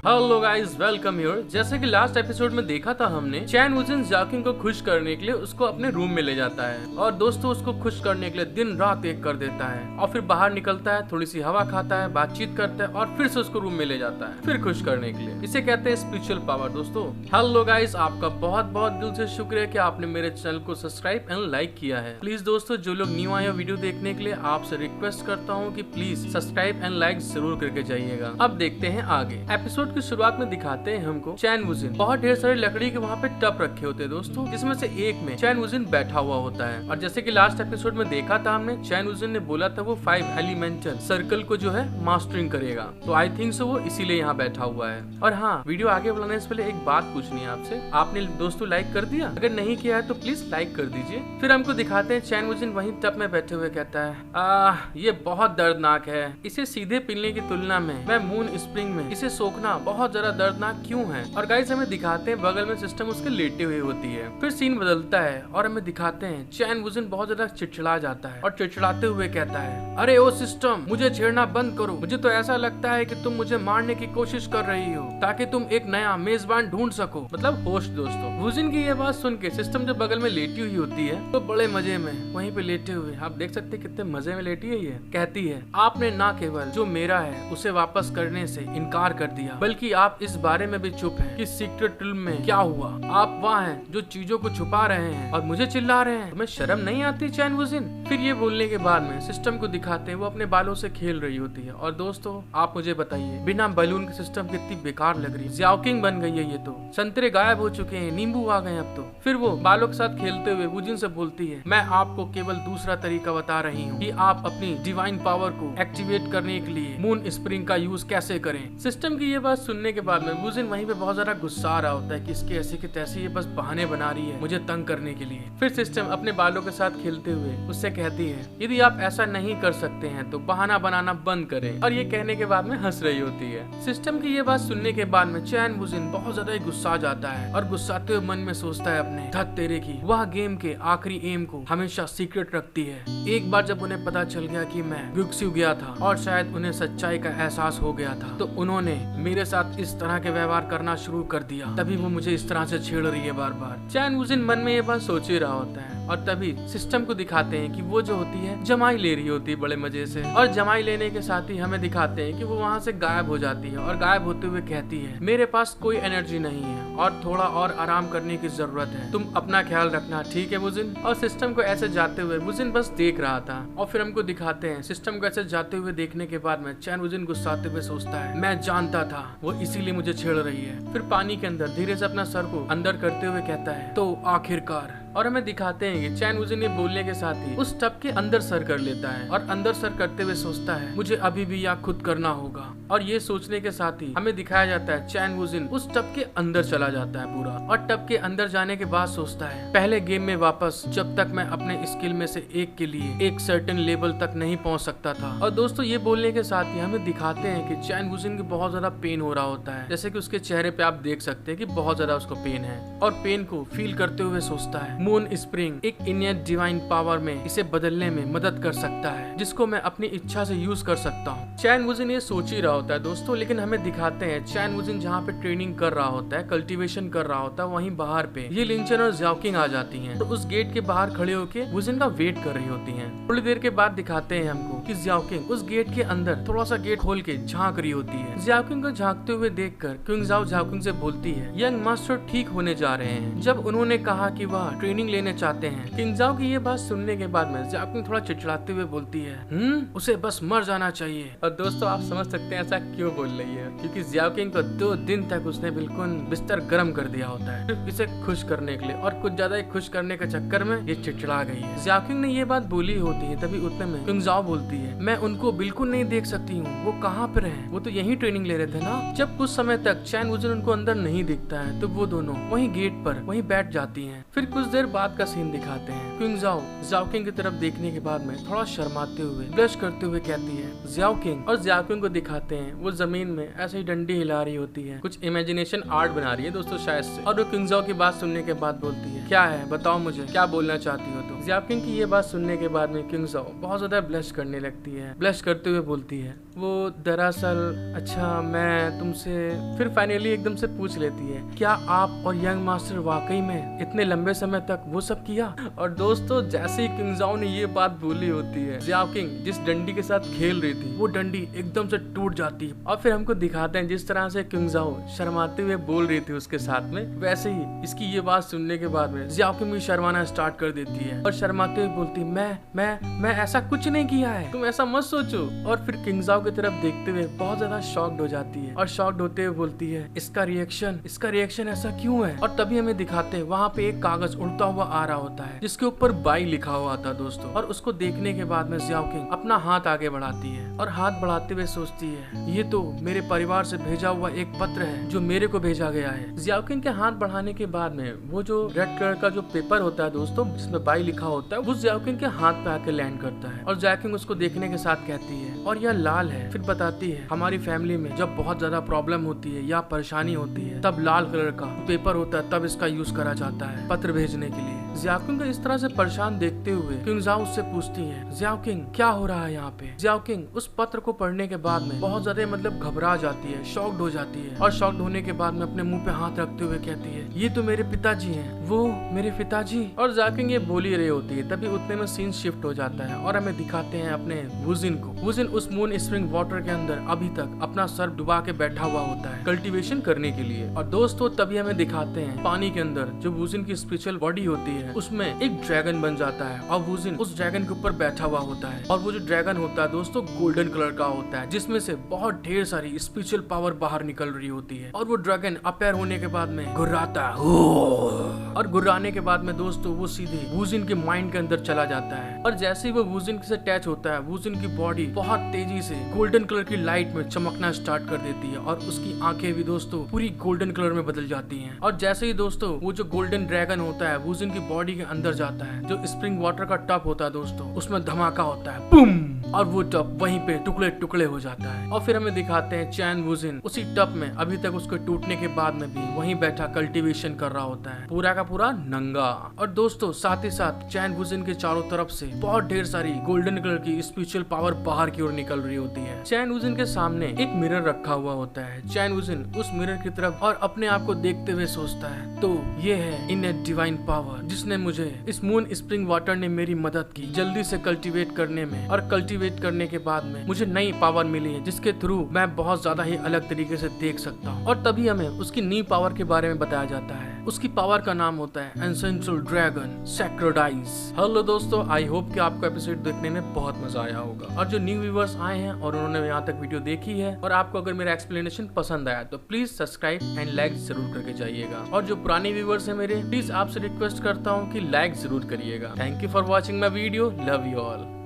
Hello guys, welcome here. जैसे कि last episode में देखा था हमने, चैन वुजिन जाकिंग को खुश करने के लिए उसको अपने रूम में ले जाता है और दोस्तों उसको खुश करने के लिए दिन रात एक कर देता है और फिर बाहर निकलता है, थोड़ी सी हवा खाता है, बातचीत करता है और फिर से उसको रूम में ले जाता है फिर खुश करने के लिए। इसे कहते हैं स्पिरिचुअल पावर। दोस्तों हेलो गाइस, आपका बहुत बहुत दिल से शुक्रिया कि आपने मेरे चैनल को सब्सक्राइब एंड लाइक किया है। प्लीज दोस्तों, जो लोग न्यू आए हो वीडियो देखने के लिए, आपसे रिक्वेस्ट करता हूँ कि प्लीज सब्सक्राइब एंड लाइक जरूर करके जाइएगा। अब देखते हैं आगे। एपिसोड की शुरुआत में दिखाते हैं हमको चैन वुजिन। बहुत ढेर सारे लकड़ी के वहाँ पे टप रखे होते हैं दोस्तों, जिसमें से एक में चैन वुजिन बैठा हुआ होता है। और जैसे कि लास्ट एपिसोड में देखा था हमने, चैन वुजिन ने बोला था वो 5 एलिमेंटल सर्कल को जो है मास्टरिंग करेगा, तो आई थिंक सो वो इसीलिए यहाँ बैठा हुआ है। और हाँ, वीडियो आगे बढ़ाने से पहले एक बात पूछनी है आपसे, आपने दोस्तों लाइक कर दिया? अगर नहीं किया है तो प्लीज लाइक कर दीजिए। फिर हमको दिखाते हैं चैन वुजिन वहीं टप में बैठे हुए कहता है ये बहुत दर्दनाक है, इसे सीधे पीने की तुलना में मैं मून स्प्रिंग में इसे सोखना बहुत ज्यादा दर्दनाक क्यों है। और गाइस हमें दिखाते हैं बगल में सिस्टम उसके लेटे हुए होती है। फिर सीन बदलता है और हमें दिखाते हैं चैन वुजिन बहुत ज्यादा चिड़चिड़ा जाता है और चिड़चिड़ाते हुए कहता है, अरे ओ सिस्टम, मुझे छेड़ना बंद करो। मुझे तो ऐसा लगता है कि तुम मुझे मारने की कोशिश कर रही हो ताकि तुम एक नया मेजबान ढूंढ सको, मतलब होस्ट। दोस्तों वुजिन की ये बात सुन के सिस्टम जो बगल में लेटी हुई होती है तो बड़े मजे में वहीं पे लेटे हुए, आप देख सकते हैं कितने मजे में लेटी है ये। कहती है, आपने ना केवल जो मेरा है उसे वापस करने से इनकार कर दिया, बल्कि आप इस बारे में भी चुप हैं कि सीक्रेट रूम में क्या हुआ। आप वहाँ हैं जो चीजों को छुपा रहे हैं और मुझे चिल्ला रहे हैं। तुम्हें शर्म नहीं आती चैन वुजिन? फिर ये बोलने के बाद में सिस्टम को दिखाते हैं वो अपने बालों से खेल रही होती है। और दोस्तों आप मुझे बताइए, बिना बलून के सिस्टम कितनी बेकार लग रही है। ज़ाओकिंग बन गई है ये तो, संतरे गायब हो चुके हैं, नींबू आ गए अब तो। फिर वो बालों के साथ खेलते हुए वुजिन से बोलती है, मैं आपको केवल दूसरा तरीका बता रही हूँ कि आप अपनी डिवाइन पावर को एक्टिवेट करने के लिए मून स्प्रिंग का यूज कैसे करें। सिस्टम की ये बात सुनने के बाद में वुजिन वहीं पे बहुत ज्यादा गुस्सा आ रहा होता है कि इसके ऐसे के तैसे ये बस बहाने बना रही है मुझे तंग करने के लिए। फिर सिस्टम अपने बालों के साथ खेलते हुए उससे कहती है, यदि आप ऐसा नहीं कर सकते हैं तो बहाना बनाना बंद करें। और ये कहने के बाद में हंस रही होती है। सिस्टम की ये बात सुनने के बाद में चैन वुजिन बहुत ज्यादा गुस्सा जाता है और गुस्साते हुए मन में सोचता है अपने, धत तेरे की, वह गेम के आखिरी एम को हमेशा सीक्रेट रखती है। एक बार जब उन्हें पता चल गया कि मैं गुक्सिव गया था और शायद उन्हें सच्चाई का एहसास हो गया था, तो उन्होंने मेरे साथ इस तरह के व्यवहार करना शुरू कर दिया, तभी वो मुझे इस तरह से छेड़ रही है बार बार। चैन वुजिन मन में ये बात सोच ही रहा होता है और तभी सिस्टम को दिखाते हैं कि वो जो होती है जमाई ले रही होती है बड़े मजे से। और जमाई लेने के साथ ही हमें दिखाते हैं कि वो वहाँ से गायब हो जाती है और गायब होते हुए कहती है, मेरे पास कोई एनर्जी नहीं है और थोड़ा और आराम करने की जरूरत है, तुम अपना ख्याल रखना, ठीक है वुजिन। और सिस्टम को ऐसे जाते हुए वुजिन बस देख रहा था। और फिर हमको दिखाते हैं सिस्टम को ऐसे जाते हुए देखने के बाद में चैन वुजिन गुस्साते हुए सोचता है, मैं जानता था वो इसीलिए मुझे छेड़ रही है। फिर पानी के अंदर धीरे से अपना सर को अंदर करते हुए कहता है, तो आखिरकार। और हमें दिखाते हैं कि चैन वुजिन ने बोलने के साथ ही उस टब के अंदर सर कर लेता है और अंदर सर करते हुए सोचता है, मुझे अभी भी यह खुद करना होगा। और ये सोचने के साथ ही हमें दिखाया जाता है चैन वुजिन उस टब के अंदर चला जाता है पूरा। और टब के अंदर जाने के बाद सोचता है, पहले गेम में वापस जब तक मैं अपने स्किल में से एक के लिए एक सर्टेन लेवल तक नहीं पहुंच सकता था। और दोस्तों ये बोलने के साथ ही हमें दिखाते हैं कि चैन वुजिन को बहुत ज्यादा पेन हो रहा होता है, जैसे कि उसके चेहरे पे आप देख सकते हैं कि बहुत ज्यादा उसको पेन है। और पेन को फील करते हुए सोचता है, मून स्प्रिंग एक इनर डिवाइन पावर में इसे बदलने में मदद कर सकता है, जिसको मैं अपनी इच्छा से यूज कर सकता हूँ। चैन वुजिन ये सोच ही रहा होता है दोस्तों, लेकिन हमें दिखाते हैं चैन वुजिन जहाँ पे ट्रेनिंग कर रहा होता है, कल्टीवेशन कर रहा होता है, वहीं बाहर पे ये लिंचन और ज़ाओकिंग आ जाती हैं। तो उस गेट के बाहर खड़े होके वुजिन का वेट कर रही होती हैं। थोड़ी देर के बाद दिखाते हैं हमको कि ज़ाओकिंग उस गेट के अंदर थोड़ा सा गेट खोल के झांक रही होती है। ज़ाओकिंग को झांकते हुए देखकर क्विंग ज़ाओ ज़ाओकिंग से बोलती है, यंग मास्टर ठीक होने जा रहे हैं। जब उन्होंने कहा कि वह ट्रेनिंग लेने चाहते हैं। क्विंग ज़ाओ की ये बात सुनने के बाद में ज़ाओकिंग थोड़ा चिड़चिड़ाते हुए बोलती है, उसे बस मर जाना चाहिए। और दोस्तों आप समझ सकते हैं ऐसा क्यों बोल रही है, क्योंकि ज़ाओकिंग को 2 दिन तक उसने बिल्कुल बिस्तर गर्म कर दिया होता है सिर्फ इसे खुश करने के लिए, और कुछ ज्यादा ही खुश करने के चक्कर में ये चिड़चिड़ा गई है। ज़ाओकिंग ने ये बात बोली होती है, तभी उतने में क्विंग ज़ाओ बोलती है, मैं उनको बिल्कुल नहीं देख सकती हूँ, वो कहाँ पर है, वो तो यही ट्रेनिंग ले रहे थे ना। जब कुछ समय तक चैन वुजिन उनको अंदर नहीं दिखता है तो वो दोनों वहीं गेट पर वहीं बैठ जाती हैं। फिर कुछ देर बाद का सीन दिखाते हैं। क्विंग ज़ाओ ज़ाओकिंग की तरफ देखने के बाद में थोड़ा शर्माते हुए ब्लश करते हुए कहती है ज़ाओकिंग। और ज़ाओकिंग को दिखाते हैं वो जमीन में ऐसे ही डंडी हिला रही होती है, कुछ इमेजिनेशन आर्ट बना रही है दोस्तों शायद से। और वो क्विंग ज़ाओ की बात सुनने के बाद बोलती है, क्या है बताओ मुझे, क्या बोलना चाहती हो तुम। ज़ाओकिंग की ये बात सुनने के बाद में क्विंग ज़ाओ बहुत ज्यादा ब्लश करने लगती है। ब्लश करते हुए बोलती है, वो दरअसल अच्छा मैं तुमसे, फिर फाइनली एकदम से पूछ लेती है क्या आप और यंग मास्टर वाकई में इतने लंबे समय तक वो सब किया। और दोस्तों जैसे ही किंग जाओ ने ये बात बोली होती है, जियाओ किंग जिस डंडी के साथ खेल रही थी वो डंडी एकदम से टूट जाती है। और फिर हमको दिखाते हैं जिस तरह से किंग जाओ शर्माते हुए बोल रही थी उसके साथ में, वैसे ही इसकी ये बात सुनने के बाद में जियाओ किंग भी शर्माना स्टार्ट कर देती है और शर्माते हुए बोलती मैं ऐसा कुछ नहीं किया है, तुम ऐसा मत सोचो। और फिर किंग जाओ की तरफ देखते हुए बहुत ज्यादा शॉक्ड हो जाती है और शॉक्ड होते हुए बोलती है इसका रिएक्शन ऐसा क्यों है। और तभी हमें दिखाते हैं वहाँ पे एक कागज उड़ता हुआ आ रहा होता है जिसके ऊपर बाई लिखा हुआ था दोस्तों। और उसको देखने के बाद में जियाओ किंग अपना हाथ आगे बढ़ाती है और हाथ बढ़ाते हुए सोचती है ये तो मेरे परिवार से भेजा हुआ एक पत्र है जो मेरे को भेजा गया है। जियाओ किंग के हाथ बढ़ाने के बाद में वो जो रेड कलर का जो पेपर होता है दोस्तों जिसमें बाई लिखा होता है वो जियाओ किंग के हाथ पे आके लैंड करता है और जियाओ किंग उसको देखने के साथ कहती है और यह लाल है। फिर बताती है हमारी फैमिली में जब बहुत ज्यादा प्रॉब्लम होती है या परेशानी होती है तब लाल कलर का पेपर होता है तब इसका यूज करा जाता है पत्र भेजने के लिए। जियाओ किंग को इस तरह से परेशान देखते हुए किंग जाओ उससे पूछती है जियाओ किंग क्या हो रहा है यहाँ पे। जियाओ किंग उस पत्र को पढ़ने के बाद में बहुत ज्यादा मतलब घबरा जाती है, शॉक्ड हो जाती है और शॉक्ड होने के बाद में अपने मुंह पे हाथ रखते हुए कहती है ये तो मेरे पिताजी हैं, वो मेरे पिताजी। और जियाओ किंग ये बोल ही रही होती है तभी उतने में सीन शिफ्ट हो जाता है और हमें दिखाते हैं अपने वुजिन को। वुजिन उस मून स्प्रिंग वाटर के अंदर अभी तक अपना सर डुबा के बैठा हुआ होता है कल्टीवेशन करने के लिए। और दोस्तों तभी हमें दिखाते हैं पानी के अंदर जो वुजिन की स्पिरिचुअल बॉडी होती है उसमें एक ड्रैगन बन जाता है और वुजिन उस ड्रैगन के ऊपर बैठा हुआ होता है। और वो जो ड्रैगन होता है दोस्तों गोल्डन कलर का होता है जिसमें से बहुत ढेर सारी स्पिरिचुअल पावर बाहर निकल रही होती है। और वो ड्रैगन अपेयर होने के बाद में घुर्राता है और घुर्राने के बाद में दोस्तों वो सीधे वुजिन के माइंड के अंदर चला जाता है। और जैसे ही वो वुजिन से अटैच होता है वुजिन की बॉडी बहुत तेजी से गोल्डन कलर की लाइट में चमकना स्टार्ट कर देती है और उसकी आंखें भी दोस्तों पूरी गोल्डन कलर में बदल जाती हैं। और जैसे ही दोस्तों वो जो गोल्डन ड्रैगन होता है वुजिन की बॉडी के अंदर जाता है जो स्प्रिंग वाटर का टब होता है दोस्तों उसमें धमाका होता है बूम और वो टब वहीं पे टुकड़े टुकड़े हो जाता है। और फिर हमें दिखाते हैं चैन वुजिन उसी टब में अभी तक उसके टूटने के बाद में भी वहीं बैठा कल्टीवेशन कर रहा होता है पूरा का पूरा नंगा। और दोस्तों साथ ही साथ चैन वुजिन के चारों तरफ से बहुत ढेर सारी गोल्डन कलर की स्पिरिचुअल पावर बाहर की ओर निकल रही होती है। चैन वुजिन के सामने एक मिरर रखा हुआ होता है। चैन वुजिन उस मिरर की तरफ और अपने आप को देखते हुए सोचता है तो ये है इनर डिवाइन पावर जिसने मुझे इस मून स्प्रिंग वाटर ने मेरी मदद की जल्दी से कल्टीवेट करने में। और कल्टीवेट करने के बाद में मुझे नई पावर मिली है जिसके थ्रू मैं बहुत ज्यादा ही अलग तरीके से देख सकता हूँ। और तभी हमें उसकी नई पावर के बारे में बताया जाता है। उसकी पावर का नाम होता है एंसेंट्रल ड्रैगन सैक्रोडाइज। हेलो दोस्तों, आई होप कि आपको एपिसोड देखने में बहुत मजा आया होगा। और जो न्यू व्यूअर्स आए हैं और उन्होंने यहाँ तक वीडियो देखी है और आपको अगर मेरा एक्सप्लेनेशन पसंद आया तो प्लीज सब्सक्राइब एंड लाइक जरूर करके जाइएगा। और जो पुराने व्यूअर्स हैं मेरे, प्लीज आपसे रिक्वेस्ट करता हूँ कि लाइक जरूर करिएगा। Thank you for watching my video, love you all.